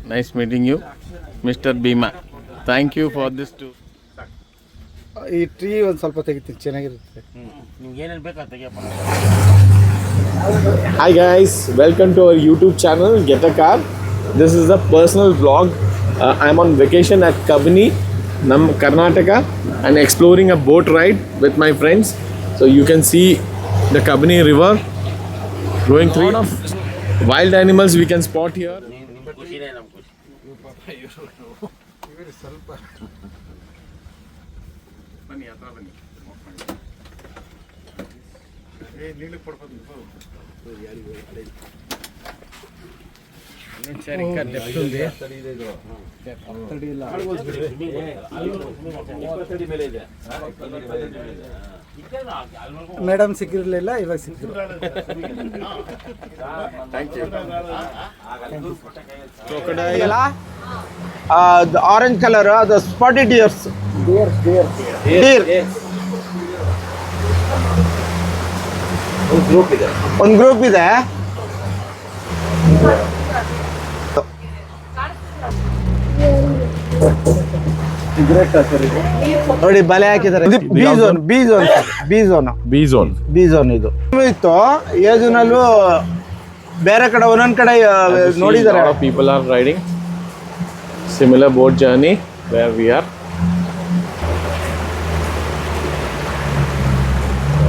Nice meeting you, Mr. Bhima. Thank you for this too. ಈ tree ಒಂದು ಸ್ವಲ್ಪ ತೆಗಿತೀನಿ, ಚೆನ್ನಾಗಿರುತ್ತೆ. Hi guys, welcome to our YouTube channel Get a Car. This is a personal vlog. I'm on vacation at Kabini, Karnataka, and exploring a boat ride with my friends. So you can see the Kabini river going through. A lot of wild animals we can spot here. Madam ಸಿಕ್ಕಿರಲಿಲ್ಲ, ಇವಾಗ ಸಿಕ್ಕಿದ್ರು. The orange color, the spotted deers. Deer. ಒಂದು group ಇದೆ. ನೋಡಿ ಬಲೆ ಹಾಕಿದ್ದಾರೆ. B zone ಇದು ಇತ್ತು. ಎ ಝೋನಲ್ಲೂ ಬೇರೆ ಕಡೆ ಒಂದೊಂದ್ ಕಡೆ ನೋಡಿದ್ದಾರೆ. People are riding similar boat journey where we are.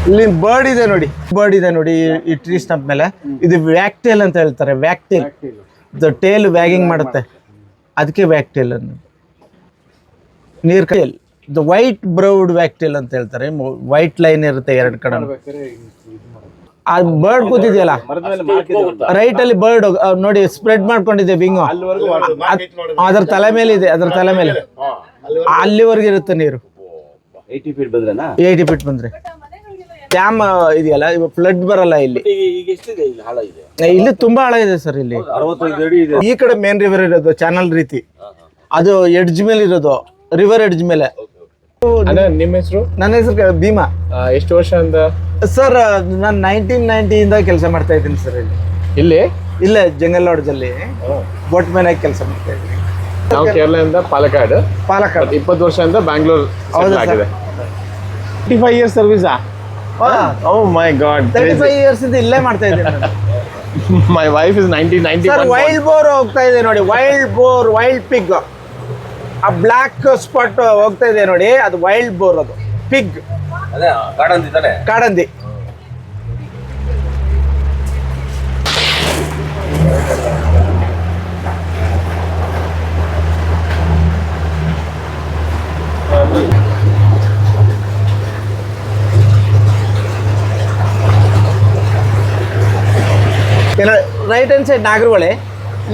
ಇಲ್ಲಿ ಬರ್ಡ್ ಇದೆ ನೋಡಿ ಈ ಟ್ರೀ ಸ್ಟಂಪ್ ಮೇಲೆ. ಇದು ವ್ಯಾಕ್ಟೇಲ್ ಅಂತ ಹೇಳ್ತಾರೆ. ವ್ಯಾಕ್ಟೇಲ್ ಟೇಲ್ ವ್ಯಾಗಿಂಗ್ ಮಾಡುತ್ತೆ, ಅದಕ್ಕೆ ವ್ಯಾಕ್ಟೇಲ್ ಅನ್ನೋದು. ನೀರ್ ಕೈಲ್ ದ ವೈಟ್ ಬ್ರೌಡ್ ವ್ಯಾಕ್ಟೇಲ್ ಅಂತ ಹೇಳ್ತಾರೆ. ವೈಟ್ ಲೈನ್ ಇರುತ್ತೆ ಎರಡು ಕಡೆ. ಆ ಬರ್ಡ್ ಕೂತಿದೆಯಲ್ಲ ರೈಟ್ ಅಲ್ಲಿ, ಬರ್ಡ್ ನೋಡಿ ಸ್ಪ್ರೆಡ್ ಮಾಡ್ಕೊಂಡಿದೆ ವಿಂಗ್. ಅದ್ರ ತಲೆ ಮೇಲೆ ಇದೆ, ಅಲ್ಲಿವರೆಗೆ ಇರುತ್ತೆ ನೀರು. 80 ಫೀಟ್ ಬಂದ್ರೆ ಡ್ಯಾಮ್ ಇದೆಯಲ್ಲ, ಇವಾಗ ಫ್ಲಡ್ ಬರಲ್ಲ ಇಲ್ಲಿ. ಇಲ್ಲಿ ತುಂಬಾ ಆಳ ಇದೆ ಸರ್. ಇಲ್ಲಿ ಈ ಕಡೆ ಮೇನ್ ರಿವರ್ ಇರೋದು, ಚಾನಲ್ ರೀತಿ. ಅದು ಎಡ್ಜ್ ಮೇಲೆ ಇರೋದು, ರಿವರ್ ಎಡ್ಜ್ ಮೇಲೆ. ನಿಮ್ಮ ಹೆಸರು? ನನ್ನ ಹೆಸರು ಭೀಮಾ. ಎಷ್ಟು ವರ್ಷ ಅಂತ ಸರ್? ನಾನು 1990 ಇಂದ ಕೆಲಸ ಮಾಡ್ತಾ ಇದ್ದೀನಿ ಸರ್. ಇಲ್ಲೇ ಜಂಗಲ್ ಲಾಡ್ಜ್ ಅಲ್ಲಿ ಬೋಟ್ ಮ್ಯಾನ್ ಆಗಿ ಕೆಲಸ ಮಾಡ್ತಾ ಇದ್ದೀನಿ. ನಾವು ಕೇರಳದಿಂದ ಪಾಲಕ್ಕಾಡ್ 20 ವರ್ಷದಿಂದ ಬ್ಯಾಂಗ್ಳೂರ್ ಆಗಿದೆ. 35 years service. Oh my god, 35 years ಇಂದ ಇಲ್ಲೇ ಮಾಡ್ತಾ ಇದ್ದೀನಿ. My wife is 1991. Sir wild boar ಹೋಗ್ತಾ ಇದೆ ನೋಡಿ, ವೈಲ್ಡ್ ಪಿಗ್. ಆ ಬ್ಲಾಕ್ ಸ್ಪಾಟ್ ಹೋಗ್ತಾ ಇದೆ ನೋಡಿ, ಅದು ವೈಲ್ಡ್ ಬೋರ್. ಅದು ಪಿಗ್, ಕಾಡಂದಿ. Right hand side Nagarahole,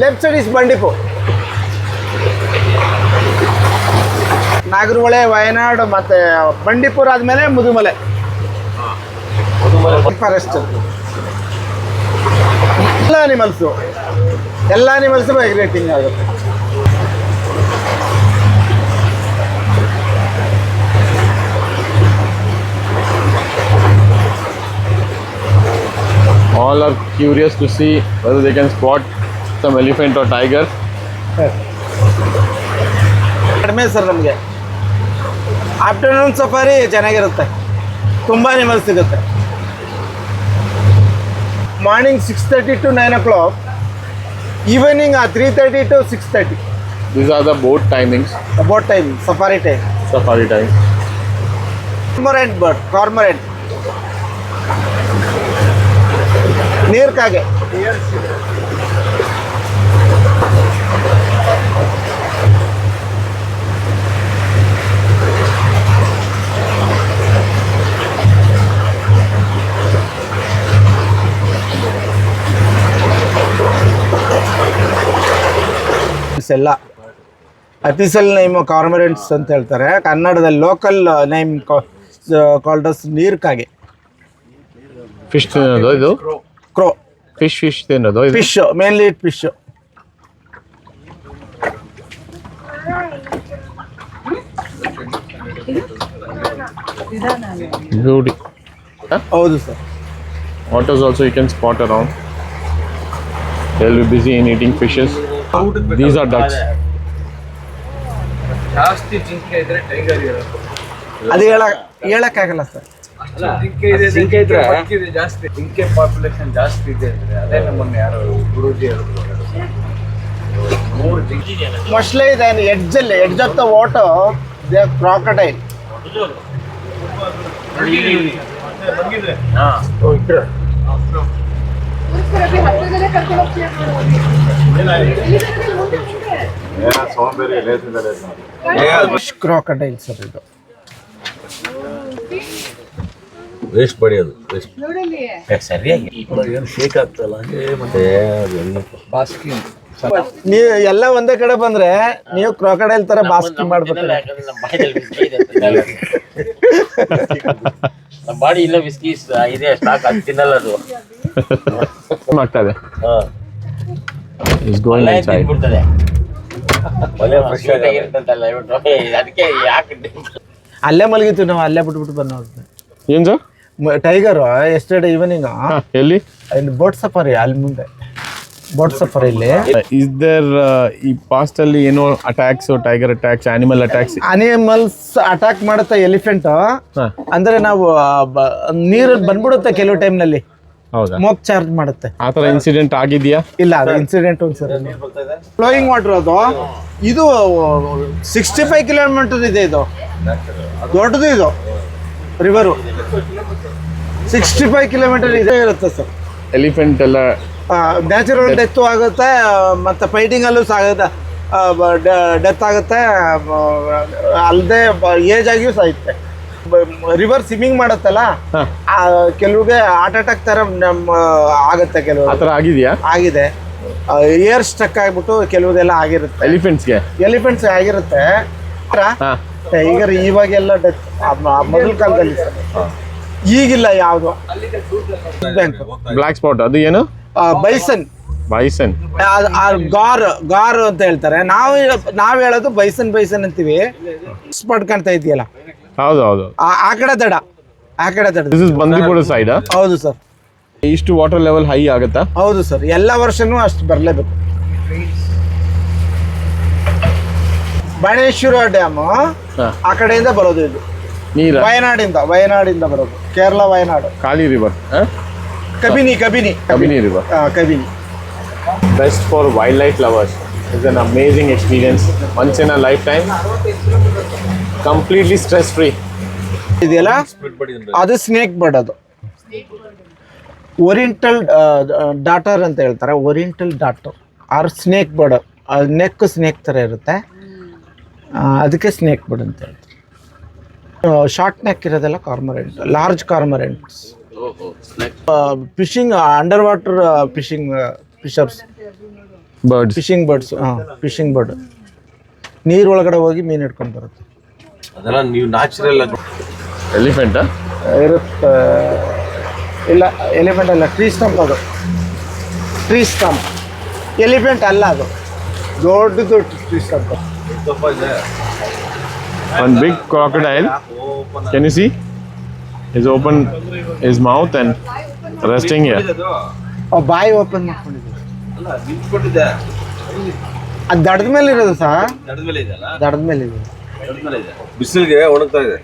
left side is Bandipur. Nagarahole, Wayanad ಮತ್ತೆ ಬಂಡೀಪುರ ಆದ್ಮೇಲೆ ಮುದುಮಲೆ ಫಾರೆಸ್ಟ್. ಎಲ್ಲ ಅನಿಮಲ್ಸು ಮೈಗ್ರೇಟಿಂಗ್ ಆಗುತ್ತೆ. All are curious to see whether they can spot some elephant or tiger. ಕಡಿಮೆ ಸರ್ ನಮಗೆ. ಆಫ್ಟರ್ನೂನ್ ಸಫಾರಿ ಚೆನ್ನಾಗಿರುತ್ತೆ, ತುಂಬ ಅನಿಮಲ್ಸ್ ಸಿಗುತ್ತೆ. Morning 6:30 to 9 o'clock, evening 3:30 to 6:30. These are the boat timings. Boat time, safari time. Cormorant bird, cormorant. ನೀರ್ ಕಾಗೆ. ಎಲ್ಲ official name ಕಾರ್ಮೊರೆಂಟ್ಸ್ ಅಂತ ಹೇಳ್ತಾರೆ. ಕನ್ನಡದಲ್ಲಿ ಲೋಕಲ್ ನೇಮ್ ಕಾಲ್ಡ್ ಅಸ್ ನೀರ್ ಕಾಗೆ. ಫಿಶ್ ತಿನ್ನೋದು ಇದು? ಕ್ರೋ. ಫಿಶ್ ತಿನ್ನೋದು? Fish, mainly fish. Beauty. ಹೌದು sir. Otters also you can spot around. They'll be busy in eating fishes. These are ducks. ಜಾಸ್ತಿ ಜಿಂಕೆ ಇದ್ರೆ ಟೈಗರ್ ಇರೋದು. ಅದು ಹೇಳಕ್ಕಾಗಲ್ಲ ಸರ್. ಜಿಂಕೆ ಇದ್ರೆ ಬಕ್ಕಿದೆ ಜಾಸ್ತಿ. ಜಿಂಕೆ ಪಾಪ್ಯುಲೇಷನ್ ಜಾಸ್ತಿ ಇದೆ ಅಂದ್ರೆ ಅದೇ ನಮ್ಮನ್ನ ಯಾರು ಗುರೂಜಿ ಹೇಳಿದ್ರು. 3 ಜಿಂಕೆ ಮೊಸ್ಲೆ ಇದೆ edge of the water they crocodile. Crocodile sir ಇದು. ವೇಸ್ಟ್ ಬಡಿಯೋದು ಸರಿಯಾಗಿ ಏನು ಶೇಕ್ ಆಗ್ತಲ್ಲ ಮತ್ತೆ ಬಾಸ್ಕಿ ನೀವು ಎಲ್ಲ ಒಂದೇ ಕಡೆ ಬಂದ್ರೆ ನೀವು ಕ್ರಾಕಡೈಲ್ ತರ ಬಾಸ್ಕಿ ಮಾಡ್ಬೇಕು. ನಮ್ಮ ಬಾಡಿ ಇಲ್ಲ ವಿಸ್ಕಿ ಇದೆ ಸ್ಟಾಕ್ ಅದು ತಿನ್ನಲ್ಲ ಅದು ಆಗ್ತಾ ಇದೆ. ಬಿಡ್ತದೆ ಅದಕ್ಕೆ ಯಾಕೆ ಅಲ್ಲೇ ಮಲಗಿತ್ತು ನಾವು, ಅಲ್ಲೇ ಬಿಟ್ಬಿಟ್ಟು ಬಂದು ಏನ್ ಸರ್ ಟೈಗರು ಎಸ್ಟರ್ಡೇ ಈವ್ನಿಂಗ್ ಎಲ್ಲಿ ಇಲ್ಲಿ ಬೋಟ್ ಸಫಾರಿ, ಅಲ್ಲಿ ಮುಂದೆ ಬೋಟ್ ಸಫಾರಿ ಇಲ್ಲಿ. ಇಸ್ ದೇರ್ ಈ ಪಾಸ್ಟ್ ಅಲ್ಲಿ ಏನೋ attacks, tiger attacks, animal attacks? Animals attack ಮಾಡುತ್ತೆ ಎಲಿಫೆಂಟ್. ಅಂದ್ರೆ ನಾವು ನೀರಲ್ಲಿ ಬಂದ್ಬಿಡುತ್ತೆ ಕೆಲವು ಟೈಮ್ನಲ್ಲಿ, ಹೌದಾ? ಸ್ಮೋಕ್ ಚಾರ್ಜ್ ಮಾಡುತ್ತೆ. ಆ ಥರ ಇನ್ಸಿಡೆಂಟ್ ಆಗಿದೆಯಾ? ಇಲ್ಲ, ಅದು ಇನ್ಸಿಡೆಂಟ್ ಒಂದ್ಸರಿ ಫ್ಲೋಯಿಂಗ್ ವಾಟರ್. ಅದು ಇದು 65 ಕಿಲೋಮೀಟರ್ ಇದೆ, ಇದು ದೊಡ್ಡದು, ಇದು ರಿವರು 65 ಕಿಲೋಮೀಟರ್ ಇದೆ ಇರುತ್ತೆ ಸರ್. ಎಲಿಫೆಂಟ್ ಎಲ್ಲ ನ್ಯಾಚುರಲ್ ಡೆತ್ತು ಆಗುತ್ತೆ, ಮತ್ತು ಫೈಟಿಂಗಲ್ಲೂ ಡೆತ್ ಆಗುತ್ತೆ, ಅಲ್ಲದೆ ಏಜ್ ಆಗಿಯೂ ಸಾಯುತ್ತೆ. ರಿವರ್ ಸ್ವಿಮ್ಮಿಂಗ್ ಮಾಡುತ್ತಲ್ಲ, ಕೆಲವ್ರಿಗೆ ಹಾರ್ಟ್ ಅಟ್ಯಾಕ್ ಥರ ಆಗುತ್ತೆ, ಕೆಲವು ಆ ಥರ ಆಗಿದೆಯಾ? ಆಗಿದೆ. ಏರ್ ಸ್ಟಕ್ ಆಗಿಬಿಟ್ಟು ಕೆಲವುದೆಲ್ಲ ಆಗಿರುತ್ತೆ. ಎಲಿಫೆಂಟ್ಸ್ ಆಗಿರುತ್ತೆ. ಟೈಗರ್ ಇವಾಗೆಲ್ಲ ಡೆತ್, ಮೊದಲ ಕಾಲದಲ್ಲಿ ಈಗಿಲ್ಲ ಯಾವುದು. ಬ್ಲ್ಯಾಕ್ ಸ್ಪಾಟ್ ಅದು ಏನು? ಬೈಸನ್. ಗಾರ್ ಅಂತ ಹೇಳ್ತಾರೆ. ನಾವು ಹೇಳೋದು ಬೈಸನ್ ಅಂತೀವಿ. ಸ್ಪಾಟ್ ಕಾಣ್ತಾ ಇದೆಯಲ್ಲ, ಹೌದು. ಆ ಕಡೆ ದಡ. This is Bandipura side. ಹೌದು ಸರ್. ಇಷ್ಟು ವಾಟರ್ ಲೆವೆಲ್ ಹೈ ಆಗುತ್ತಾ? ಹೌದು ಸರ್, ಎಲ್ಲ ವರ್ಷನೂ ಅಷ್ಟು ಬರಲೇಬೇಕು. ಬಾಣೇಶ್ವರ ಡ್ಯಾಮ್ ಆ ಕಡೆಯಿಂದ ಬರೋದು, ಇದು ನೀರ ವಯನಾಡಿಂದ ಬರೋದು, Kerala Wayanad. Kali river, Kabini river. Kabini. Best for wildlife lovers. It's an amazing experience, once in a lifetime, completely stress free. ಇದೆಯಲ್ಲ, ಅದು ಸ್ನೇಕ್ ಬರ್ಡ್. ಅದು ಓರಿಯೆಂಟಲ್ ಡಾಟರ್ ಅಂತ ಹೇಳ್ತಾರೆ. Oriental darter or snake bird. Neck snake ಥರ ಇರುತ್ತೆ, ಅದಕ್ಕೆ ಸ್ನೇಕ್ ಬರ್ಡ್ ಅಂತ ಹೇಳ್ತಾರೆ. ಶಾರ್ಟ್ ನೆಕ್ ಇರೋದೆಲ್ಲ cormorant, large cormorants. Fishing, under water fishers, fishing bird ನೀರೊಳಗಡೆ ಹೋಗಿ ಮೀನು ಹಿಡ್ಕೊಂಡು ಬರುತ್ತೆ. ಅದೆಲ್ಲ ನೀವು ನ್ಯಾಚುರಲ್. ಎಲಿಫೆಂಟ್ ಇರುತ್ತೆ. ಇಲ್ಲ, ಎಲಿಫೆಂಟ್ ಅಲ್ಲ, ಟ್ರೀ ಸ್ಟಂಪ್. ಅದು ಟ್ರೀ ಸ್ಟಂಪ್, ಎಲಿಫೆಂಟ್ ಅಲ್ಲ. ಅದು ದೊಡ್ಡದು tree stump. One big crocodile. Can you see? He's open his mouth and resting here. ಬಾಯಿ ಓಪನ್ ಮಾಡ್ಕೊಂಡಿದ್ದೀವಿ. ಅದು ದಡದ ಮೇಲೆ ಇರೋದು ಸರ್. ದಡದ ಮೇಲೆ ಇದೆ. ಬಿಸಿಲಿಗೆ ಒಣಗ್ತಾ ಇದೆ.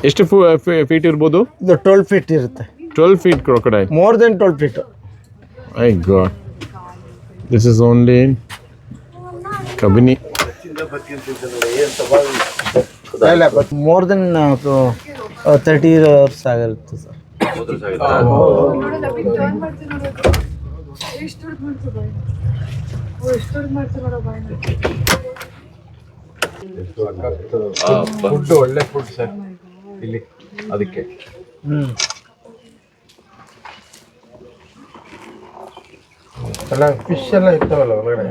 ಎಷ್ಟು ಫೀಟ್ ಇರ್ಬೋದು? ಇದು 12 ಫೀಟ್ ಇರುತ್ತೆ. 12 feet crocodile. More than 12 feet. My God. This is only in Kabini. More than 30 years ಆಗಿರುತ್ತೆ ಸರ್. ಫುಡ್ ಒಳ್ಳೆ ಫುಡ್ ಸರ್ ಇಲ್ಲಿ, ಅದಕ್ಕೆ. ಫಿಶ್ ಎಲ್ಲ ಇರ್ತಾವಲ್ಲ ಒಳಗಡೆ.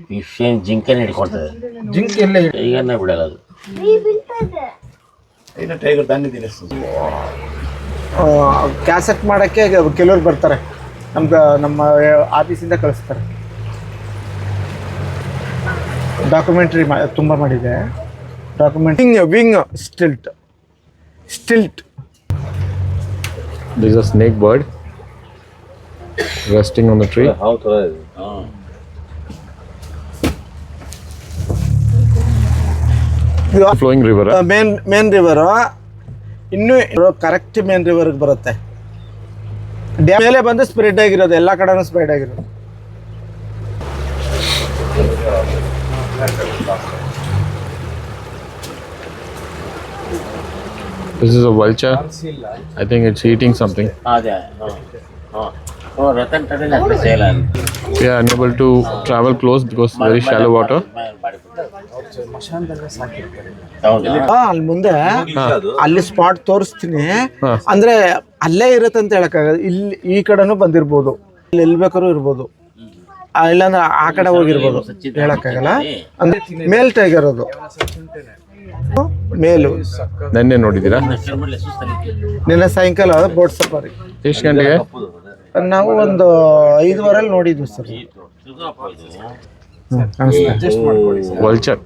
ಫಿಶ್ ಏನು ಜಿಂಕೆನ ಹಿಡ್ಕೊಳ್ತದೆ, ಜಿಂಕೆ ಎಲ್ಲ ಟೈಗರ್ನ ಬಿಡಲ್ಲ ಅದು. ಟೈಗರ್ ತಂದಿದ್ದೀನಿ. ಕ್ಯಾಸೆಟ್ ಮಾಡೋಕ್ಕೆ ಕೆಲವ್ರು ಬರ್ತಾರೆ, ನಮ್ಮ ಆಫೀಸಿಂದ ಕಳಿಸ್ತಾರೆ. ಡಾಕ್ಯುಮೆಂಟ್ರಿ ತುಂಬ ಮಾಡಿದೆ. Document wing stilt. This is a snake bird resting on the tree. ಯಾವ ಥರ ಇದೆ? Flowing river. ಮೇನ್ ರಿವರ್ ಇನ್ನೂ ಕರೆಕ್ಟ್ ಮೇನ್ ರಿವರ್ಗೆ ಬರುತ್ತೆ. ಡ್ಯಾಮ್ ಮೇಲೆ ಬಂದು ಸ್ಪ್ರೆಡ್ ಆಗಿರೋದು, ಎಲ್ಲ ಕಡೆನೂ ಸ್ಪ್ರೆಡ್ ಆಗಿರೋದು. This is a vulture. I think it's eating something. ಅದೇ ರತನ್ ಟಟಲ್ ಅಂತ ಸೇಲ್ ಅಲ್ಲಿ We are unable to travel close because very shallow water. ಅಲ್ಲಿ ಮುಂದೆ ಅಲ್ಲಿ ಸ್ಪಾಟ್ ತೋರಿಸ್ತೀನಿ. ಅಂದ್ರೆ ಅಲ್ಲೇ ಇರುತ್ತೆ ಅಂತ ಹೇಳಕ್ಕಾಗಲ್ಲ. ಇಲ್ಲಿ ಈ ಕಡೆನೂ ಬಂದಿರ್ಬೋದು, ಇಲ್ಲಿ ಎಲ್ಲಿ ಬೇಕಾದ್ರೂ ಇರ್ಬೋದು, ಇಲ್ಲಾಂದ್ರೆ ಆ ಕಡೆ ಹೋಗಿರ್ಬೋದು, ಹೇಳಕ್ಕಾಗಲ್ಲ. ಅಂದ್ರೆ ಮೇಲ್ ಟೈಗರ್ ಅದು, ಮೇಲು. ನೆನ್ನೆ ನೋಡಿದ್ದೀರಾ? ನಿನ್ನೆ ಸಾಯಂಕಾಲ ಬೋಟ್ ಸಫಾರಿ. ಎಷ್ಟು ಗಂಟೆಗೆ? ನಾವು ಒಂದು 5:15 ನೋಡಿದ್ವಿ ಸರ್. ವಲ್ಚರ್.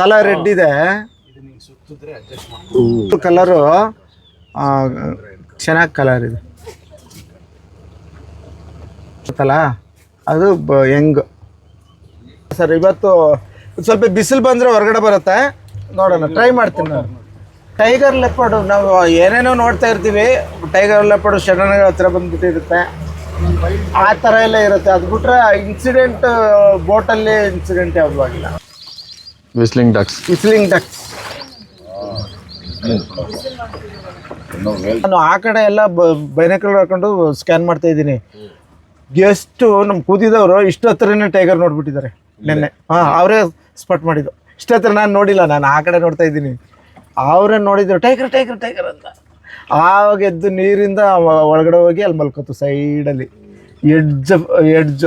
ತಲ ರೆಡ್ ಇದೆ, ಕಲರು ಚೆನ್ನಾಗಿ ಕಲರ್ ಇದೆ ತಲ. ಅದು ಹೆಂಗ್ ಸರ್, ಇವತ್ತು ಸ್ವಲ್ಪ ಬಿಸಿಲು ಬಂದರೆ ಹೊರಗಡೆ ಬರುತ್ತೆ, ನೋಡೋಣ, ಟ್ರೈ ಮಾಡ್ತೀನಿ ನಾನು. ಟೈಗರ್ ಲೆಪರ್ಡ್ ನಾವು ಏನೇನೋ ನೋಡ್ತಾ ಇರ್ತೀವಿ, ಟೈಗರ್ ಲೆಪರ್ಡ್ ಶರಣಗಳ ಹತ್ರ ಬಂದ್ಬಿಟ್ಟಿರುತ್ತೆ, ಆ ಥರ ಎಲ್ಲ ಇರುತ್ತೆ. ಅದು ಬಿಟ್ರೆ ಇನ್ಸಿಡೆಂಟ್ ಬೋಟಲ್ಲಿ ಇನ್ಸಿಡೆಂಟ್ ಯಾವುದೂ ಆಗಿಲ್ಲ. Whistling ducks. ನಾನು ಆ ಕಡೆ ಎಲ್ಲ ಬೈನಾಕ್ಯುಲರ್ ಹಾಕೊಂಡು ಸ್ಕ್ಯಾನ್ ಮಾಡ್ತಾ ಇದ್ದೀನಿ. ಎಷ್ಟು ನಮ್ಮ ಕೂತಿದವರು ಇಷ್ಟು ಹತ್ರನೇ ಟೈಗರ್ ನೋಡ್ಬಿಟ್ಟಿದ್ದಾರೆ ನಿನ್ನೆ. ಅವರೇ ಸ್ಪಾಟ್ ಮಾಡಿದ್ದು. ಇಷ್ಟು ಹತ್ರ ನಾನು ನೋಡಿಲ್ಲ, ನಾನು ಆ ಕಡೆ ನೋಡ್ತಾ ಇದ್ದೀನಿ. ಅವರೇ ನೋಡಿದ್ರು ಟೈಗರ್ ಅಂತ. ಆವಾಗ ಎದ್ದು ನೀರಿಂದ ಒಳಗಡೆ ಹೋಗಿ ಅಲ್ಲಿ ಮಲ್ಕೋತು ಸೈಡಲ್ಲಿ, ಎಡ್ಜ್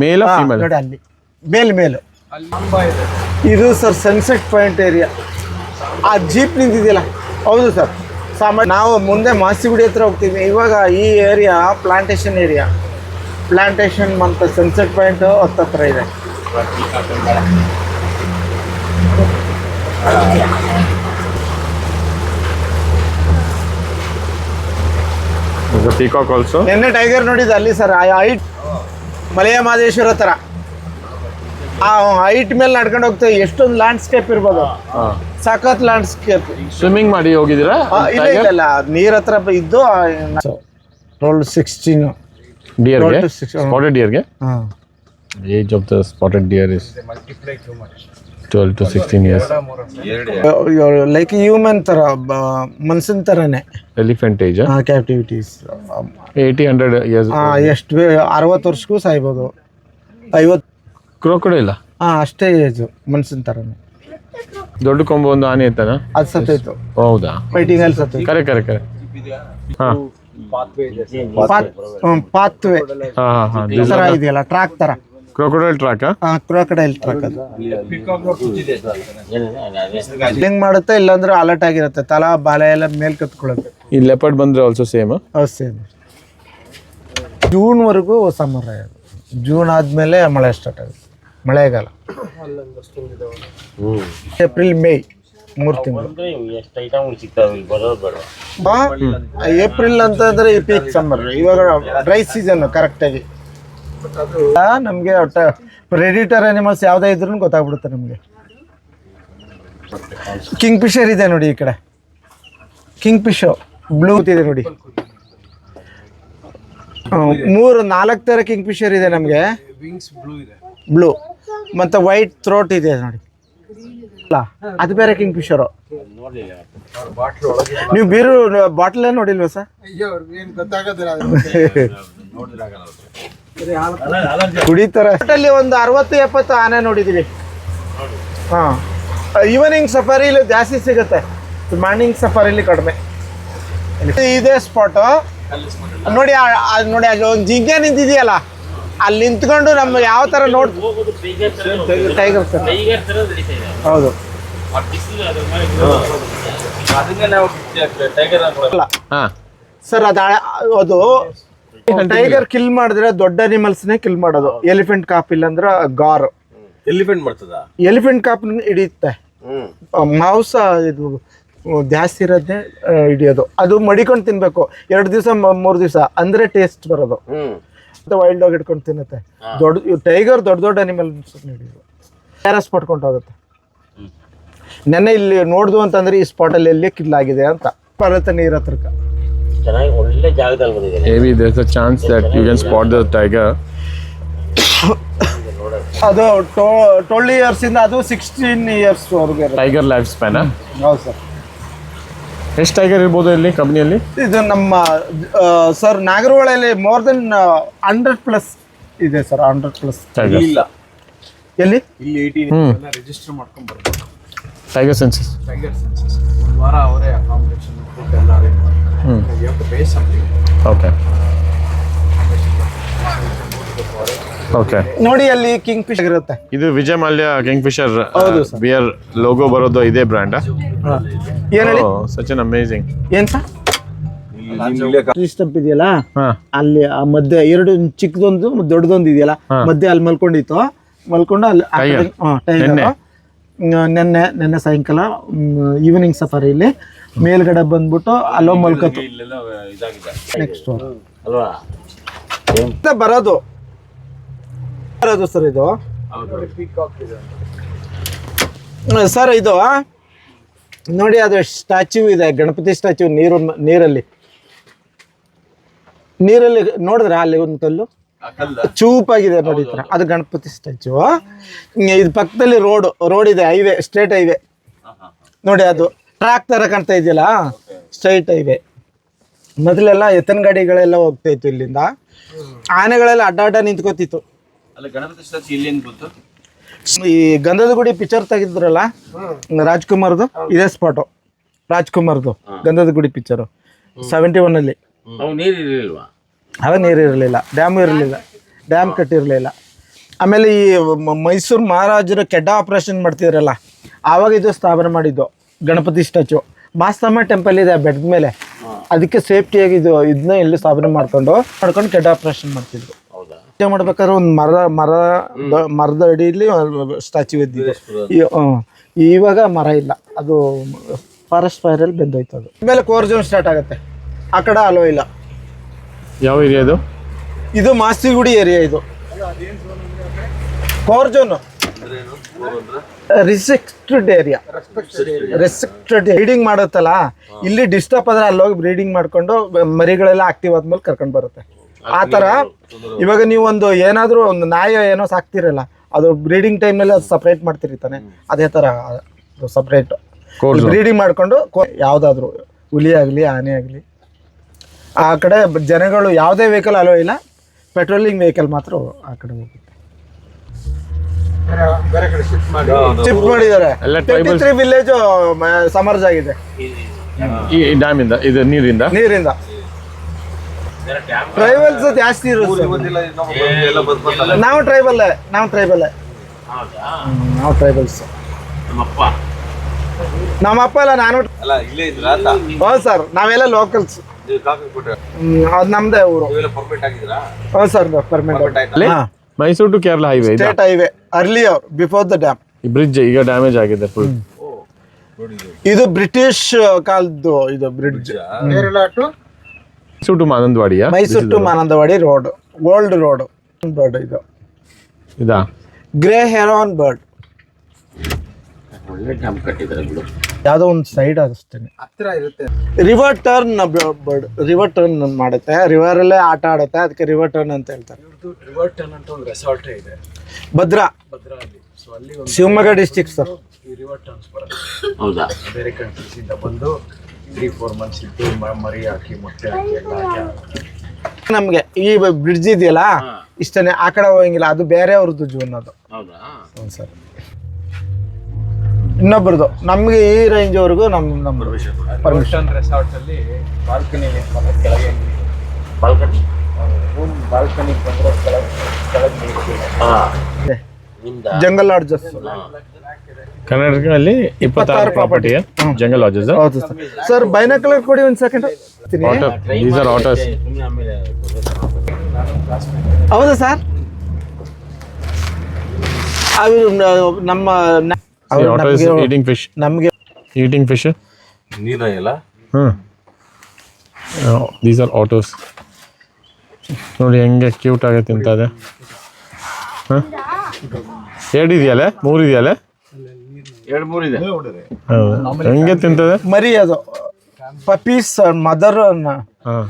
ಮೇಲ್ ಫೀಮೇಲ್ ನೋಡಿ, ಅಲ್ಲಿ ಮೇಲು. ಇದು ಸರ್ ಸನ್ಸೆಟ್ ಪಾಯಿಂಟ್ ಏರಿಯಾ. ಆ ಜೀಪ್ ನಿಂತಿದೆಯಲ್ಲ, ಹೌದು ಸರ್. ನಾವು ಮುಂದೆ ಮಾಸಿಗುಡಿ ಹತ್ರ ಹೋಗ್ತೀವಿ. ಇವಾಗ ಈ ಏರಿಯಾ ಪ್ಲಾಂಟೇಶನ್ ಮತ್ತು ಸನ್ಸೆಟ್ ಪಾಯಿಂಟ್ ಹತ್ರ ಇದೆ. Peacock also. ನಿನ್ನೆ ಟೈಗರ್ ನೋಡಿದ್ದು ಅಲ್ಲಿ ಸರ್, ಆ ಹೈಟ್ ಮಲೆಯ ಮಹದೇಶ್ವರ ಥರ ಆ ಹೈಟ್ ಮೇಲೆ ನಡ್ಕೊಂಡು ಹೋಗ್ತೇವೆ. ಎಷ್ಟೊಂದು ಲ್ಯಾಂಡ್ಸ್ಕೇಪ್ ಇರ್ಬೋದು, ಸಖತ್ ಲ್ಯಾಂಡ್ಸ್ಕೇಪ್. ಸ್ವಿಮ್ಮಿಂಗ್ ಮಾಡಿ ಹೋಗಿದ್ದೀರಾ? ಇಲ್ಲ, ನೀರ್ ಹತ್ರ ಇದ್ದು. 16 ಡಿಯರ್ಗೆ, ಸ್ಪಾಟೆಡ್ ಡಿಯರ್ಗೆ. Age of the spotted deer is 12 to 16 years. Like human ಥರ, ಮನ್ಸಿನ ಥರನೇ. Elephant age captivities 80-100 years. ಎಷ್ಟು 60 ವರ್ಷಕ್ಕೂ ಸಾಯ್ಬೋದು, 50. ಕ್ರೊಕೊಡೈಲ್ ಅಷ್ಟೇ ಏಜು, ಮನ್ಸಿನ ಥರನೇ. ದೊಡ್ಡ ಕೊಂಬು ಒಂದು ಆನೆ ಇತ್ತನ, ಅದು ಸತ್ತೋಯ್ತು. ಹೌದಾ? ಫೈಟಿಂಗ್ ಅಲ್ಲಿ ಸತ್ತೋಯ್ತು. ಕರೆ. ಹಾಂ ಪಾತ್ವೇ ಥರ ಇದೆಯಲ್ಲ, ಟ್ರ್ಯಾಕ್ ಥರ. Crocodile track. Crocodile track. ಅದು ಹಿಂಗ್ ಮಾಡುತ್ತೆ, ಇಲ್ಲಾಂದ್ರೆ ಅಲರ್ಟ್ ಆಗಿರುತ್ತೆ, ತಲಾ ಬಾಲೆ ಎಲ್ಲ ಮೇಲ್ ಕತ್ಕೊಳ್ಳುತ್ತೆ. ಈ ಲೆಪರ್ಡ್ ಬಂದ್ರೆ ಆಲ್ಸೋ ಸೇಮ್. ಸೇಮ್. ಜೂನ್ವರೆಗೂ ಸಮ್ಮರ್. ಜೂನ್ ಆದಮೇಲೆ ಮಳೆ ಸ್ಟಾರ್ಟ್ ಆಗುತ್ತೆ, ಮಳೆಗಾಲ. ಏಪ್ರಿಲ್ ಮೇ 3 ತಿಂಗಳು. ಏಪ್ರಿಲ್ ಅಂತಂದ್ರೆ ಈ ಪೀಕ್ ಸಮ್ಮರ್. ಇವಾಗ ಡ್ರೈ ಸೀಸನ್ ಕರೆಕ್ಟಾಗಿ. ನಮಗೆ ಪ್ರೆಡಿಟರ್ ಅನಿಮಲ್ಸ್ ಯಾವುದೇ ಇದ್ರೂ ಗೊತ್ತಾಗ್ಬಿಡುತ್ತೆ ನಮಗೆ. ಕಿಂಗ್ ಫಿಶರ್ ಇದೆ ನೋಡಿ, ಈ ಕಡೆ ಕಿಂಗ್ ಫಿಶರ್ ಬ್ಲೂ ಇದೆ ನೋಡಿ. 3-4 ಥರ ಕಿಂಗ್ ಫಿಶರ್ ಇದೆ ನಮಗೆ. ಬ್ಲೂ ಮತ್ತು ವೈಟ್ ಥ್ರೋಟ್ ಇದೆ ನೋಡಿ. ಅದು ಬೇರೆ ಕಿಂಗ್ ಫಿಶರು. ನೀವು ಬೀರು ಬಾಟ್ಲೇ ನೋಡಿಲ್ವಾ ಸರ್? ಕುಡಿತಾರ. ಒಂದು 60-70 ಆನೆ ನೋಡಿದೀವಿ. ಈವ್ನಿಂಗ್ ಸಫಾರಿಲಿ ಜಾಸ್ತಿ ಸಿಗುತ್ತೆ, ಮಾರ್ನಿಂಗ್ ಸಫಾರಿಲಿ ಕಡಿಮೆ. ಇದೇ ಸ್ಪಾಟು ನೋಡಿ. ನೋಡಿ ಅಲ್ಲಿ ಒಂದು ಜಿಂಕೆ ನಿಂತಿದೆಯಲ್ಲ, ಅಲ್ಲಿ ನಿಂತ್ಕೊಂಡು ನಮ್ಗೆ ಯಾವ ಥರ ಟೈಗರ್ ಸರ್. ಹೌದು. ಸರ್ ಅದು ಟೈಗರ್ ಕಿಲ್ ಮಾಡಿದ್ರೆ ದೊಡ್ಡ ಅನಿಮಲ್ಸ್ನೇ ಕಿಲ್ ಮಾಡೋದು. ಎಲಿಫೆಂಟ್ ಕಾಪ್ ಇಲ್ಲಾಂದ್ರೆ ಗಾರ್. ಎಲಿಫೆಂಟ್ ಮಾಡ್ತದ? ಎಲಿಫೆಂಟ್ ಕಾಪನ್ನ ಹಿಡಿಯುತ್ತೆ. ಮಾಂಸ ಇದು ಜಾಸ್ತಿ ಇರೋದೇ ಹಿಡಿಯೋದು. ಅದು ಮಡಿಕೊಂಡು ತಿನ್ಬೇಕು 2 ದಿವಸ 3 ದಿವಸ, ಅಂದ್ರೆ ಟೇಸ್ಟ್ ಬರೋದು. ಮತ್ತೆ ವೈಲ್ಡ್ ಡಾಗ್ ಹಿಡ್ಕೊಂಡು ತಿನ್ನುತ್ತೆ. ದೊಡ್ಡ ಟೈಗರ್ ದೊಡ್ಡ ಅನಿಮಲ್ಸ್ ಹಿಡಿಯೋದು. ಪ್ಯಾರಸ್ ಪಟ್ಕೊಂಡು ಹೋಗುತ್ತೆ. ನೆನ್ನೆ ಇಲ್ಲಿ ನೋಡ್ದು ಅಂತಂದ್ರೆ ಈ ಸ್ಪಾಟಲ್ಲಿ ಎಲ್ಲಿ ಕಿಲ್ಲಾಗಿದೆ ಅಂತ ಬರುತ್ತೆ ನೀರ್ ಹತ್ರಕ್ಕೆ. ಚೆನ್ನಾಗಿ ಒಳ್ಳೆ ಜಾಗದಲ್ಲಿ ಬಂದಿದೆ. Maybe there's a chance that you can spot the tiger. ಅದು 12 years ಇಂದ ಅದು 16 years ವರೆಗೂ ಇರುತ್ತೆ. Tiger life span. ಹೌದು ಸರ್. ಎಷ್ಟು ಟೈಗರ್ ಇರ್ಬೋದು ಇಲ್ಲಿ ಕಂಪ್ನಿಯಲ್ಲಿ? ಇದು ನಮ್ಮ ಸರ್ ನಾಗರಹೊಳೆಯಲ್ಲಿ ಮೋರ್ ದೆನ್ 100+ ಇದೆ ಸರ್. 100+ ಟೈಗರ್ ಇಲ್ಲ ಎಲ್ಲಿ ಇಲ್ಲಿ 18 ರಿಜಿಸ್ಟರ್ ಮಾಡ್ಕೊಂಡು ಬರ್ಬೇಕು. Tiger census. ಟೈಗರ್ ಸೆನ್ಸಸ್ 1 ವಾರ ಅವರೇ ಅಕಾಮಿಡೇಷನ್ ಫುಡ್ ಎಲ್ಲ ಅರೇಂಜ್ ಮಾಡ್ತಾರೆ. You have to pay something. Okay okay. ನೋಡಿ ಅಲ್ಲಿ ಕಿಂಗ್ ಫಿಶ್ ಇರುತ್ತೆ. ಇದು ವಿಜಯ್ ಮಲ್ಯ ಕಿಂಗ್ ಫಿಶರ್ ಹೌದು ಸರ್. ಬಿಯರ್ ಲೋಗೋ ಬರೋದು ಇದೇ ಬ್ರ್ಯಾಂಡ್. ಏನ್ ಹೇಳಿ ಸಚ್ ಅನ್ ಅಮೇಜಿಂಗ್. ಏನ್ ಸರ್ ಟ್ರೀ ಸ್ಟಂಪ್ ಇದೆಯಲ್ಲ ಹಾ ಅಲ್ಲಿ ಆ ಮಧ್ಯೆ 2 ಚಿಕ್ಕದೊಂದು ದೊಡ್ಡದೊಂದು ಇದೆಯಲ್ಲ ಮಧ್ಯೆ ಅಲ್ಲಿ ಮಲ್ಕೊಂಡಿತ್ತು. ಮಲ್ಕೊಂಡು ಅಲ್ಲಿ ಟೈಗರ್ ನೆನ್ನೆ ಸಾಯಂಕಾಲ ಈವ್ನಿಂಗ್ ಸಫಾರಿಲಿ ಮೇಲ್ಗಡೆ ಬಂದ್ಬಿಟ್ಟು ಅಲ್ಲೋ ಮಲ್ಕತ್ತು. ನೆಕ್ಸ್ಟ್ ಅಲ್ವಾ? ಬರೋದು ಸರ್ ಇದು ಸರ್ ಇದು ನೋಡಿ ಅದು ಸ್ಟ್ಯಾಚ್ಯೂ ಇದೆ, ಗಣಪತಿ ಸ್ಟ್ಯಾಚ್ಯೂ ನೀರಲ್ಲಿ ನೋಡಿದ್ರೆ ಅಲ್ಲಿ ಒಂದು ಕಲ್ಲು ಚೂಪಾಗಿದೆ ನೋಡಿ ಈ ಥರ, ಅದು ಗಣಪತಿ ಸ್ಟ್ಯಾಚ್ಯೂ. ಇದು ಪಕ್ಕದಲ್ಲಿ ರೋಡ್ ಇದೆ, ಹೈವೇ, ಸ್ಟ್ರೇಟ್ ಹೈವೇ ನೋಡಿ. ಅದು ಟ್ರ್ಯಾಕ್ ತರ ಕಾಣ್ತಾ ಇದೆಯಲ್ಲ, ಸ್ಟ್ರೈಟ್ ಹೈವೇ. ಮೊದಲೆಲ್ಲ ಎತ್ತನ ಗಾಡಿಗಳೆಲ್ಲ ಹೋಗ್ತಾ ಇತ್ತು ಇಲ್ಲಿಂದ, ಆನೆಗಳೆಲ್ಲ ಅಡ್ಡ ನಿಂತ್ಕೋತಿತ್ತು. ಅಲ್ಲ ಗಣಪತಿ ಸ್ಟ್ಯಾಚು ಇಲ್ಲಿ ಏನು ಗೊತ್ತು? ಈ ಗಂಧದ ಗುಡಿ ಪಿಕ್ಚರ್ ತೆಗಿದ್ರಲ್ಲ ರಾಜ್ಕುಮಾರ್ದು, ಇದೇ ಸ್ಪಾಟು ರಾಜ್ಕುಮಾರ್ದು ಗಂಧದ ಗುಡಿ ಪಿಕ್ಚರು 71 ಅವು ನೀರು ಇರಲಿಲ್ವಾ? ಅವಾಗ ನೀರು ಇರಲಿಲ್ಲ, ಡ್ಯಾಮು ಇರಲಿಲ್ಲ, ಡ್ಯಾಮ್ ಕಟ್ಟಿರಲಿಲ್ಲ. ಆಮೇಲೆ ಈ ಮೈಸೂರು ಮಹಾರಾಜರು ಕೆಡ್ಡ ಆಪರೇಷನ್ ಮಾಡ್ತಿದ್ರಲ್ಲ, ಆವಾಗ ಇದು ಸ್ಥಾಪನೆ ಮಾಡಿದ್ದು ಗಣಪತಿ ಸ್ಟ್ಯಾಚು. ಮಾಸ್ತಮ್ಮ ಟೆಂಪಲ್ ಇದೆ ಬೆಟ್ಟದ ಮೇಲೆ, ಅದಕ್ಕೆ ಸೇಫ್ಟಿಯಾಗಿ ಇದನ್ನ ಇಲ್ಲಿ ಸ್ಥಾಪನೆ ಮಾಡ್ಕೊಂಡು ಕೆಡ್ಡ ಆಪರೇಷನ್ ಮಾಡ್ತಿದ್ರು. ಪೂಜೆ ಮಾಡ್ಬೇಕಾದ್ರೆ ಒಂದು ಮರದ ಅಡಿಯಲ್ಲಿ ಸ್ಟ್ಯಾಚ್ಯೂ ಇದ್ದಿದ್ದು. ಇವಾಗ ಮರ ಇಲ್ಲ, ಅದು ಫಾರೆಸ್ಟ್ ಫೈರಲ್ಲಿ ಬೆಂದೋಯ್ತು. ಅದು ಆಮೇಲೆ ಕೋರ್ ಝೋನ್ ಸ್ಟಾರ್ಟ್ ಆಗುತ್ತೆ, ಆ ಕಡೆ ಅಲೋ ಇಲ್ಲ. ಯಾವ ಏರಿಯಾ ಇದು? ಇದು ಮಾಸ್ತಿಗುಡಿ ಏರಿಯಾ. ಇದು core zone, restricted area. Restricted breeding ಮಾಡುತ್ತಲ್ಲ, ಇಲ್ಲಿ ಡಿಸ್ಟರ್ಬ್ ಆದ್ರೆ ಅಲ್ಲೋಗಿ ಬ್ರೀಡಿಂಗ್ ಮಾಡ್ಕೊಂಡು ಮರಿಗಳೆಲ್ಲ ಆಕ್ಟಿವ್ ಆದ್ಮೇಲೆ ಕರ್ಕೊಂಡು ಬರುತ್ತೆ. ಆ ಥರ ಇವಾಗ ನೀವು ಏನಾದರೂ ಒಂದು ನಾಯಿ ಏನೋ ಸಾಕ್ತಿರಲ್ಲ, ಅದು ಬ್ರೀಡಿಂಗ್ ಟೈಮ್ನಲ್ಲಿ ಅದು ಸಪ್ರೇಟ್ ಮಾಡ್ತಿರಿ ತಾನೆ, ಅದೇ ಥರ ಸಪ್ರೇಟ್ ಬ್ರೀಡಿಂಗ್ ಮಾಡ್ಕೊಂಡು ಯಾವುದಾದ್ರೂ ಹುಲಿ ಆಗಲಿ ಆನೆ ಆಗಲಿ ಆ ಕಡೆ ಜನಗಳು ಯಾವುದೇ ವೆಹಿಕಲ್ ಅಲೋ ಇಲ್ಲ, ಪೆಟ್ರೋಲಿಂಗ್ ವೆಹಿಕಲ್ ಮಾತ್ರ ಆ ಕಡೆ ಹೋಗುತ್ತೆ. ಶಿಫ್ಟ್ ಮಾಡಿದ್ದಾರೆ. 23 ವಿಲೇಜ್ ಸಮರ್ಜ್ ಆಗಿದೆ ಈ ಡ್ಯಾಮ್ ಇಂದ, ಇದು ನೀರಿಂದ. ಟ್ರೈಬಲ್ಸ್ ಜಾಸ್ತಿ ಇರುತ್ತೆ. ನಾವು ಟ್ರೈಬಲ್ಸ್. ನಮ್ಮಪ್ಪ ಅಲ್ಲ, ನಾನು. ಹೌದು ಸರ್, ನಾವೆಲ್ಲ ಲೋಕಲ್ಸ್. ಅದು ನಮ್ದೇ ಊರು. ಹೌದು sir, permanent. Mysuru to Kerala highway, state highway, earlier before the dam. ಈ ಬ್ರಿಡ್ಜ್ ಈಗ ಡ್ಯಾಮೇಜ್ ಆಗಿದೆ ಫುಲ್. ಇದು ಬ್ರಿಟಿಷ್ ಕಾಲದ್ದು ಇದು ಬ್ರಿಡ್ಜ್. ಮೈಸೂರು ಟು ಮಾನಂದವಾಡಿಯಾ? Mysuru to Mananthavady road, old road. Bird ಇದು ಇದಾ ಗ್ರೇ ಹೆರಾನ್ ಬರ್ಡ್. ಒಳ್ಳೆ ಡ್ಯಾಮ್ ಕಟ್ಟಿದ್ದಾರೆ ಬಿಡು. ಯಾವುದೋ ಒಂದು ಸೈಡ್ ಅಷ್ಟೇ ಹತ್ತಿರ ಇರುತ್ತೆ. River tern bird, river turn ಮಾಡುತ್ತೆ, ರಿವರಲ್ಲೇ ಆಟ ಆಡುತ್ತೆ, ಅದಕ್ಕೆ ರಿವರ್ ಟರ್ನ್ ಅಂತ ಹೇಳ್ತಾರೆ. ರಿವರ್ ಟರ್ನ್ ಅಂತ ಒಂದು ರೆಸಾರ್ಟ್ ಇದೆ ಭದ್ರಾ ಅಲ್ಲಿ. ಸೊ ಅಲ್ಲಿ ಶಿವಮೊಗ್ಗ ಡಿಸ್ಟಿಕ್ ಸರ್. ಈ ರಿವರ್ ಟರ್ನ್ಸ್ ಬರುತ್ತೆ. ಹೌದಾ? ಬೇರೆ ಕಂಟ್ರೀಸ್ ಇಂದ ಬಂದು 3-4 ಮಂತ್ಸ್ ಇದ್ದು ಮರಿ ಹಾಕಿ ಮೊಟ್ಟೆ ಹಾಕಿ ಎಲ್ಲ ಹಾಕಿ. ನಮಗೆ ಈ ಬ್ರಿಡ್ಜ್ ಇದೆಯಲ್ಲ ಇಷ್ಟನೇ, ಆ ಕಡೆ ಹೋಗಂಗಿಲ್ಲ, ಅದು ಬೇರೆ ಅವ್ರದ್ದು ಜೂನ್. ಅದು ಹೌದಾ? ಹ್ಞೂ ಸರ್. ಇನ್ನೊಬ್ರದ್ದು, ನಮಗೆ ಈ ರೇಂಜ್ ವರೆಗೂ ನಮ್ಮ ಪರ್ಮಿಷನ್. ರೆಸಾರ್ಟ್ ಅಲ್ಲಿ ಬಾಲ್ಕನಿ ಕೆಳಗೆ ಬಾಲ್ಕನಿ ಬಾಲ್ಕನಿ ಬಂದ್ರೆ ಕೆಳಗೆ ಜಂಗಲ್ ಲಾಡ್ಜಸ್. ಕರ್ನಾಟಕದಲ್ಲಿ 26 ಪ್ರಾಪರ್ಟಿ ಜಂಗಲ್ ಲಾಡ್ಜಸ್. ಹೌದು ಸರ್. ಸರ್ ಬೈನಾಕ್ಯುಲರ್ ಕೊಡಿ ಒಂದು ಸೆಕೆಂಡ್. These are ಆಟರ್ಸ್. ಹೌದಾ ಸರ್? ಅದು ನಮ್ಮ See, Otto is eating fish. ನಮಗೆ Eating fish. ನೀರಲ್ಲ These are autos. ನೋಡಿ ಹೆಂಗೆ ಕ್ಯೂಟ್ ಆಗಿ ತಿಂತದೆ. ಹಾಂ, 2 ಇದೆಯಲ್ಲ, 3 ಇದೆಯಲ್ಲ, 2-3 ಇದೆ. ಹೌದು, ಹೆಂಗೆ ತಿಂತದೆ. ಮರಿ ಅದು ಪಪೀಸ್ ಮದರ್ ಹಾಂ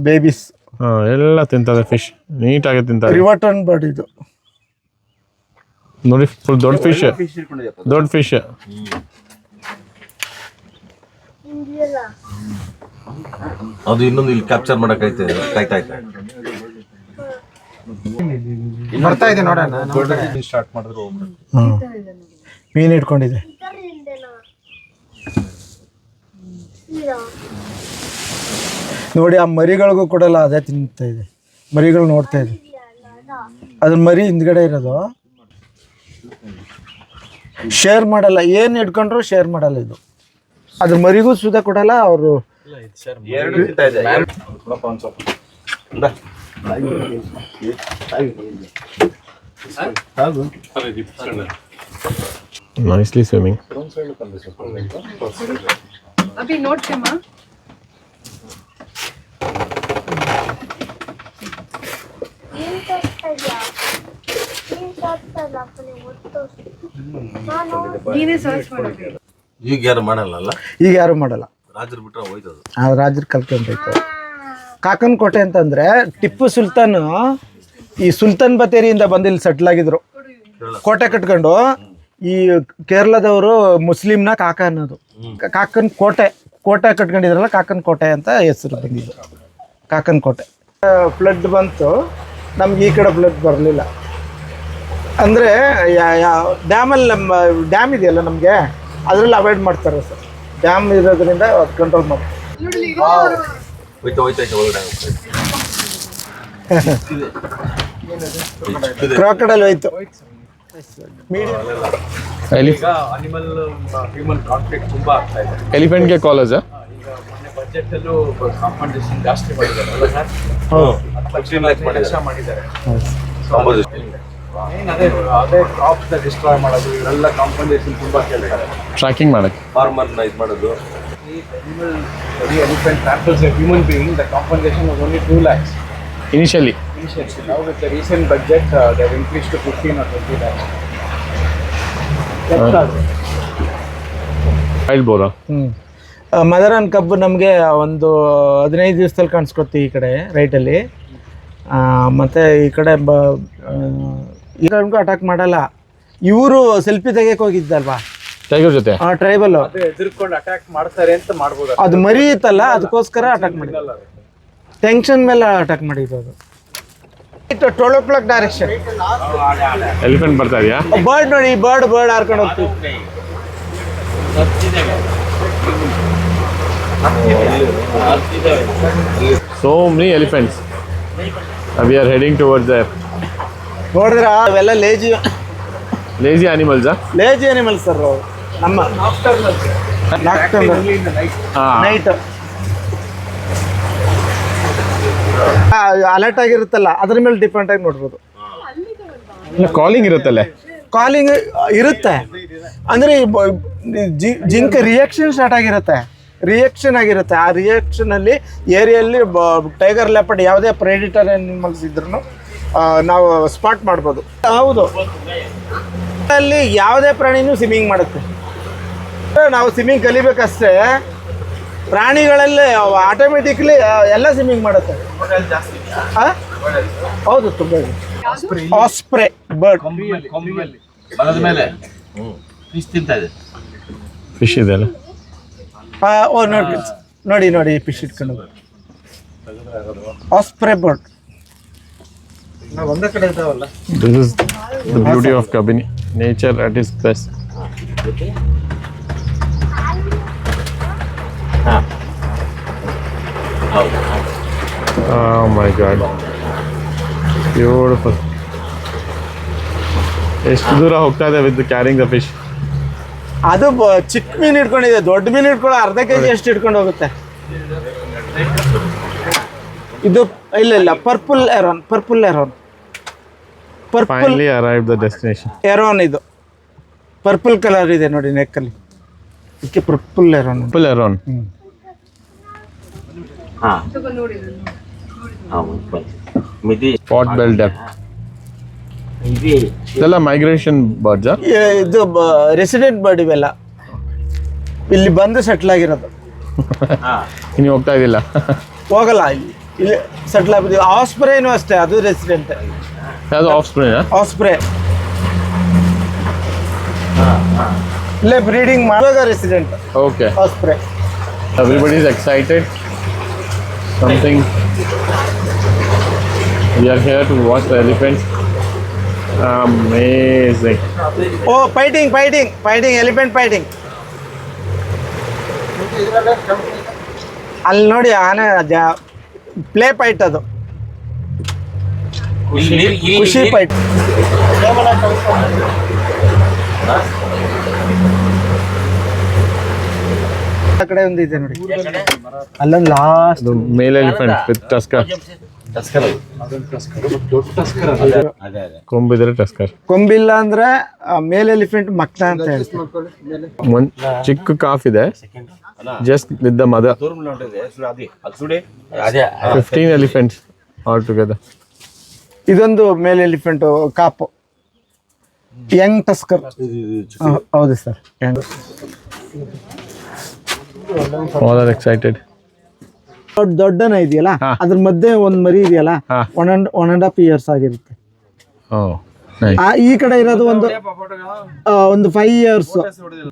ಬೇಬೀಸ್. ಹಾಂ, ಎಲ್ಲ ತಿಂತದೆ ಫಿಶ್, ನೀಟಾಗಿ ತಿಂತದೆ. ರಿವರ್ಟನ್ ಬರ್ಡ್ ಇದು. ನೋಡಿ ಫುಲ್ ದೊಡ್ಡ ಫಿಶ್, ದೊಡ್ಡ ಫಿಶ್. ಅದು ಇನ್ನೊಂದು ಇಲ್ಲಿ ಕ್ಯಾಪ್ಚರ್ ಮಾಡಕ್ಕೆ ಕಾಯ್ತಾ ಇದೆ. ಬರ್ತಾ ಇದೆ ನೋಡೋಣ. ಸ್ಟಾರ್ಟ್ ಮಾಡಿದ್ರು ಮೀನು ಇಟ್ಕೊಂಡಿದೆ. ನೋಡಿ ಆ ಮರಿಗಳಿಗೂ ಕೊಡಲ್ಲ, ಅದೇ ತಿಂತಾ ಇದೆ. ಮರಿಗಳು ನೋಡ್ತಾ ಇದೆ, ಅದ್ರ ಮರಿ ಹಿಂದ್ಗಡೆ ಇರೋದು. ಶೇರ್ ಮಾಡಲ್ಲ, ಏನು ಇಟ್ಕೊಂಡ್ರು ಶೇರ್ ಮಾಡಲ್ಲ ಇದು. ಅದ್ರ ಮರಿಗೂ ಸುಧಾ ಕೊಡಲ್ಲ ಅವರು. Nicely swimming. अभी नोट के माँ ನೀನೇ ಸರ್ಚ್ ಮಾಡೋದು. ಈಗ ಯಾರು ಮಾಡಲ್ಲ, ಈಗ ಯಾರು ಮಾಡಲ್ಲ, ರಾಜರು ಬಿಟ್ರೆ ಹೋಯ್ತದು. ಆ ರಾಜರು ಕಲ್ತ್ಕೊಂಡ್ಬೇಕು. ಕಾಕನ್ ಕೋಟೆ ಅಂತಂದ್ರೆ ಟಿಪ್ಪು ಸುಲ್ತಾನ್ ಈ ಸುಲ್ತಾನ್ ಬತ್ತೇರಿಯಿಂದ ಬಂದು ಇಲ್ಲಿ ಸೆಟ್ಲ್ ಆಗಿದ್ರು. ಕೋಟೆ ಕಟ್ಕೊಂಡು ಈ ಕೇರಳದವರು ಮುಸ್ಲಿಮ್ನ ಕಾಕ ಅನ್ನೋದು. ಕಾಕನ್ ಕೋಟೆ ಕಟ್ಕೊಂಡಿದ್ರಲ್ಲ, ಕಾಕನ್ ಕೋಟೆ ಅಂತ ಹೆಸರು ಬಂದಿದ್ದು, ಕಾಕನ್ ಕೋಟೆ. ಫ್ಲಡ್ ಬಂತು, ನಮ್ಗೆ ಈ ಕಡೆ ಫ್ಲಡ್ ಬರಲಿಲ್ಲ. ಅಂದರೆ ಡ್ಯಾಮಲ್ಲಿ ನಮ್ಮ ಡ್ಯಾಮ್ ಇದೆಯಲ್ಲ ನಮಗೆ, ಅದರಲ್ಲಿ ಅವಾಯ್ಡ್ ಮಾಡ್ತಾರೆ ಸರ್. ಡ್ಯಾಮ್ ಇರೋದ್ರಿಂದ ಅದು ಕಂಟ್ರೋಲ್ ಮಾಡ್ತಾರೆ. ಕ್ರಾಕಡೈಲ್ ಹೋಯ್ತು. ಅನಿಮಲ್ ಹ್ಯೂಮನ್ ಕಾನ್ಫ್ಲಿಕ್ಟ್ ತುಂಬಾ ಆಗ್ತಾ ಇದೆ. ಎಲಿಫೆಂಟ್ಗೆ ಕಾಲೇಜ್ ಮೊನ್ನೆ ಬಜೆಟ್ ಅಲ್ಲೂ ಕಾಂಪನ್ಸೇಷನ್ ಜಾಸ್ತಿ ಮಾಡಿದ್ದಾರೆ ಅಲ್ಲ ಸರ್? 10 ಲಕ್ಷ ಮಾಡಿದ್ದಾರೆ. ಅದೇ ಕ್ರಾಪ್ಸ್ ಡಿಸ್ಟ್ರಾಯ್ ಮಾಡೋದು, ಇವರೆಲ್ಲ ಕಾಂಪನ್ಸೇಷನ್ ತುಂಬಾ ಕೇಳ್ತಾರೆ. ಟ್ರ್ಯಾಕಿಂಗ್ ಮಾಡಕ್ಕೆ, ಫಾರ್ಮರ್ನ ಇದು ಮಾಡೋದು. Elephant tramples a human being, the compensation was only 2 lakhs. initially. Now with the recent budget, they have increased to 15 or 20 lakhs. ಹೇಳ್ಬೋದಾ? ಮದರ್ ಅಂಡ್ ಕಬ್ಬು ನಮಗೆ ಒಂದು 15 ದಿವಸದಲ್ಲಿ ಕಾಣಿಸ್ಕೊತೀವಿ ಈ ಕಡೆ ರೈಟಲ್ಲಿ. ಮತ್ತು ಈ ಕಡೆ ಈಗೂ ಅಟ್ಯಾಕ್ ಮಾಡಲ್ಲ. ಇವರು ಸೆಲ್ಫಿ ತೆಗಿಯಕ್ಕೆ ಹೋಗಿದ್ದಲ್ವಾ ಟೈಗರ್ ಜೊತೆ, ಟ್ರೈಬಲ್ ಎದುರ್ಕೊಂಡು ಅಟ್ಯಾಕ್ ಮಾಡ್ತಾರೆ ಅಂತ ಮಾಡ್ಬೋದು. ಅದು ಮರಿ ಇತ್ತಲ್ಲ, ಅದಕ್ಕೋಸ್ಕರ ಅಟ್ಯಾಕ್ ಮಾಡಿಲ್ಲ. ಟೆನ್ಷನ್ ಮೇಲೆ ಅಟ್ಯಾಕ್ ಮಾಡಿದ್ದು ಅದು. 12 o'clock ಡೈರೆಕ್ಷನ್. ಎಲಿಫೆಂಟ್ ಬರ್ತಾ ಇದೆಯಾ? ಬರ್ಡ್ ನೋಡಿ, ಬರ್ಡ್ ಹಾರ್ಕೊಂಡು ಹೋಗ್ತೀವಿ. So many elephants. We are heading towards there. ನೋಡಿದ್ರ ಅವೆಲ್ಲ Lazy animals, huh? Lazy animals sir. ನಮ್ಮ ನೈಟ್ ಅಲರ್ಟ್ ಆಗಿರುತ್ತಲ್ಲ, ಅದ್ರ ಮೇಲೆ ಡಿಪೆಂಡ್ ಆಗಿ ನೋಡ್ಬೋದು. ಕಾಲಿಂಗ್ ಇರುತ್ತಲ್ಲ, ಕಾಲಿಂಗ್ ಇರುತ್ತೆ. ಅಂದರೆ ಜಿಂಕೆ ರಿಯಾಕ್ಷನ್ ಸ್ಟಾರ್ಟ್ ಆಗಿರುತ್ತೆ, ರಿಯಾಕ್ಷನ್ ಆಗಿರುತ್ತೆ. ಆ ರಿಯಾಕ್ಷನಲ್ಲಿ ಏರಿಯಲ್ಲಿ ಟೈಗರ್ ಲೆಪರ್ಡ್ ಯಾವುದೇ ಪ್ರೆಡಿಟರ್ ಅನಿಮಲ್ಸ್ ಇದ್ರೂ ನಾವು ಸ್ಪಾಟ್ ಮಾಡ್ಬೋದು. ಹೌದು, ಅಲ್ಲಿ ಯಾವುದೇ ಪ್ರಾಣಿನೂ ಸ್ವಿಮ್ಮಿಂಗ್ ಮಾಡುತ್ತೆ. ನಾವು ಸ್ವಿಮ್ಮಿಂಗ್ ಕಲಿಬೇಕಷ್ಟೇ. ಪ್ರಾಣಿಗಳಲ್ಲಿ ಆಟೋಮೆಟಿಕ್ಲಿ ಎಲ್ಲ ಸ್ವಿಮ್ಮಿಂಗ್ ಮಾಡುತ್ತೆ. ಹೌದು, ತುಂಬ ಆಸ್ಪ್ರೆ ಬರ್ಡ್. ಮರದ ಮೇಲೆ ಫಿಶ್ ತಿಂತಾ ಇದೆ. ಫಿಶ್ ಇದೆ ಅಲ್ಲ. ನೋಡಿ ಫಿಶ್ ಇಟ್ಕೊಂಡು ಆಸ್ಪ್ರೆ ಬರ್ಡ್. ನಾವು ಒಂದೇ ಕಡೆ ಇದ್ದಾವಲ್ಲ. This is the beauty of Kabini. Nature at its best. Oh my God. Beautiful. ಎಷ್ಟು ದೂರ ಹೋಗ್ತಾ ಇದೆ ವಿತ್ ಕ್ಯಾರಿಂಗ್ ದ ಫಿಶ್. ಅದು ಚಿಕ್ಕ ಮೀನು ಇಟ್ಕೊಂಡಿದೆ, ದೊಡ್ಡ ಮೀನು ಇಟ್ಕೊಳ್ಳೋ ಅರ್ಧ kg ಎಷ್ಟು ಇಟ್ಕೊಂಡು ಹೋಗುತ್ತೆ. ಇದು ಇಲ್ಲ purple heron purple finally arrive the destination. Heron ಇದು ಪರ್ಪಲ್ ಕಲರ್ ಇದೆ ನೋಡಿ ನೆಕ್ಕಲ್ಲಿ, ಇದಕ್ಕೆ ಪರ್ಪಲ್ ಎರೋನ್. Full around. ತಗೋ ನೋಡಿ ಇದನ್ನ. ಸ್ಪಾಟ್ ಬೆಲ್ ಡಕ್ ಇದೆಲ್ಲ ಮೈಗ್ರೇಷನ್ ಬರ್ಡ್ಸಾ? ಇದು ರೆಸಿಡೆಂಟ್ ಬರ್ಡ್ ಇವೆಲ್ಲ ಇಲ್ಲಿ ಬಂದು ಸೆಟ್ಲ್ ಆಗಿರೋದು. ಇನ್ನು ಹೋಗ್ತಾ ಇದಿಲ್ಲ. ಹೋಗಲ್ಲ, ಇಲ್ಲಿ ಸೆಟ್ಲ್ ಆಗ್ಬಿಟ್ಟು. ಆಸ್ಪ್ರೇನು ಅಷ್ಟೇ, ಅದು ರೆಸಿಡೆಂಟ್. ಯಾವುದು ಆಫ್ ಸ್ಪ್ರೇನಾ? ಆಸ್ಪ್ರೇ ಇಲ್ಲೇ ಬ್ರೀಡಿಂಗ್ ಮಾಡುವಾಗ resident okay. Osprey. Everybody is excited. Something. We are here to watch the elephants. Amazing. ಓ ಫೈಟಿಂಗ್ ಎಲಿಫೆಂಟ್ ಫೈಟಿಂಗ್. ಅಲ್ಲಿ ನೋಡಿ ಆನೆ ಪ್ಲೇ ಫೈಟ್, ಅದು ಖುಷಿ ಫೈಟ್. ಆ ಕಡೆ ಒಂದು ಇದೆ ನೋಡಿ, ಅಲ್ಲೊಂದು last Male elephant with tusker. ಕೊಂಬಿದ್ರೆ ಟಸ್ಕರ್. ಕೊಂಬಿಲ್ಲ ಅಂದ್ರೆ ಮೇಲ್ ಎಲಿಫೆಂಟ್ ಮಕ್ತ ಅಂತ ಹೇಳ್ತಾರೆ. ಒಂದು ಚಿಕ್ಕ ಕಾಫ್ ಇದೆ, just with the mother. 15 elephants all together. ಇದೊಂದು ಮೇಲ್ ಎಲಿಫೆಂಟ್ ಕಾಪು, ಯಂಗ್ ಟಸ್ಕರ್. ಹೌದು sir, Young. All are excited. ದೊಡ್ಡನ ಇದೆಯಲ್ಲ, ಅದ್ರ ಮಧ್ಯೆ ಒಂದ್ ಮರಿ ಇದೆಯಲ್ಲ, 1.5 years ಆಗಿರುತ್ತೆ. Oh, nice. ಈ ಕಡೆ ಇರೋದು ಒಂದು 5 years.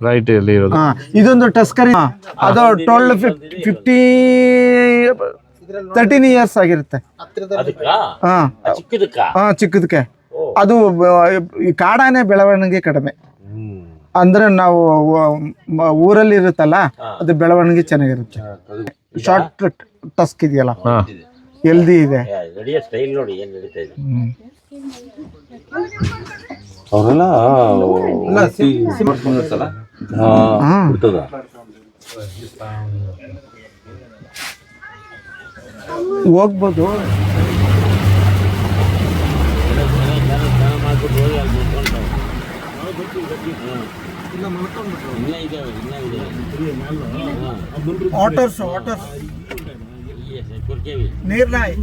Right ಇಲ್ಲಿ ಇರೋದು. ಇದೊಂದು ಟಸ್ಕರ್, ಅದು 13 years ಆಗಿರುತ್ತೆ. ಚಿಕ್ಕದಕ್ಕೆ. ಅದು ಈ ಕಾಡಾನೆ ಬೆಳವಣಿಗೆ ಕಡಿಮೆ, ಅಂದ್ರೆ ನಾವು ಊರಲ್ಲಿ ಇರುತ್ತಲ್ಲ, ಅದು ಬೆಳವಣಿಗೆ ಚೆನ್ನಾಗಿರುತ್ತೆ. ಶಾರ್ಟ್ ಟಸ್ಕ್ ಇದೆಯಲ್ಲ, ಹೆಲ್ದಿ ಇದೆ. ಹೋಗ್ಬೋದು. ವಾಟರ್ಸ್ ನೀರ್ನಾಯಿ.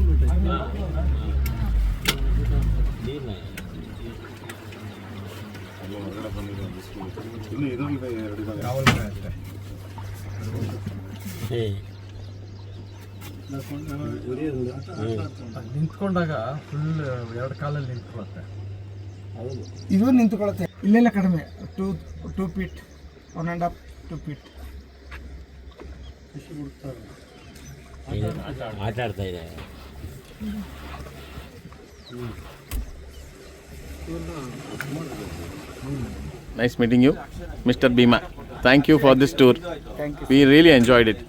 ನಿಂತ್ಕೊಂಡಾಗ ಫುಲ್ 2 ಕಾಲಲ್ಲಿ ನಿಂತ್ಕೊಳ್ಳುತ್ತೆ. ಇದು ನಿಂತ್ಕೊಳ್ಳುತ್ತೆ. ಇಲ್ಲೆಲ್ಲ ಕಡಿಮೆ, 2 feet, 1.5 2 feet. ಆಟ ಆಡ್ತಾ ಇದೆ. Nice meeting you, Mr. Bhima. Thank you for this tour. We really enjoyed it.